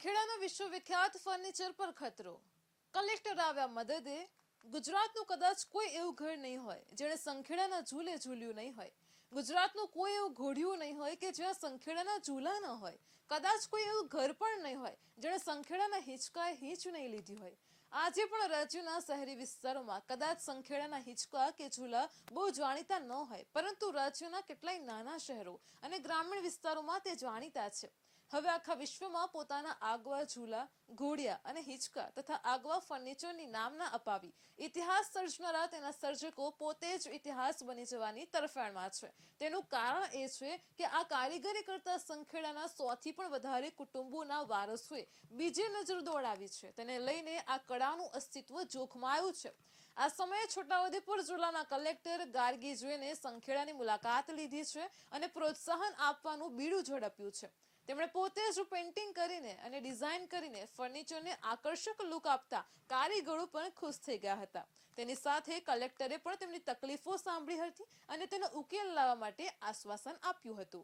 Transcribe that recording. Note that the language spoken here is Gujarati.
સંખેડાના વિશ્વવિખ્યાત ફર્નિચર પર ખતરો. કલેક્ટર આવ્યા મદદે. ગુજરાતનું કદાચ કોઈ એવું ઘર નહીં હોય જેણે સંખેડાના ઝૂલે ઝૂલ્યું નહીં હોય. ગુજરાતનું કોઈ એવું ઘોડિયું નહીં હોય કે જ્યાં સંખેડાના ઝૂલા ન હોય. કદાચ કોઈ એવું ઘર પણ નહીં હોય જેણે સંખેડાના હિંચકાએ હિંચ નહીં લીધી હોય. આજે પણ રાજ્યના શહેરી વિસ્તારોમાં કદાચ સંખેડાના હિંચકા કે ઝૂલા બહુ જાણીતા ન હોય, પરંતુ રાજ્યના કેટલાય નાના શહેરો અને ગ્રામીણ વિસ્તારોમાં તે જાણીતા છે. હવે આખા વિશ્વમાં પોતાના આગવા ઝૂલા, ઘોડિયા અને હિંચકા તથા આગવા ફર્નિચરની નામના અપાવી ઇતિહાસ સર્જનારા તેના સર્જકો પોતે જ ઇતિહાસ બની જવાની તરફેણમાં છે. તેનું કારણ એ છે કે આ કારીગરી કરતા સંખેડાના 100થી પણ વધારે કુટુંબોના વારસોએ બીજી નજર દોડાવી છે. તેને લઈને આ કળાનું અસ્તિત્વ જોખમાયું છે. આ સમયે છોટાઉદેપુર જિલ્લાના કલેક્ટર ગાર્ગી જોઈને સંખેડાની મુલાકાત લીધી છે અને પ્રોત્સાહન આપવાનું બીડું ઝડપ્યું છે. તેમણે પોતે જ પેઇન્ટિંગ કરીને અને ડિઝાઇન કરીને ફર્નિચરને આકર્ષક લુક આપતા કારીગરો પણ ખુશ થઈ ગયા હતા. તેની સાથે કલેક્ટરે પણ તેમની તકલીફો સાંભળી હતી અને તેનો ઉકેલ લાવવા માટે આશ્વાસન આપ્યું હતું.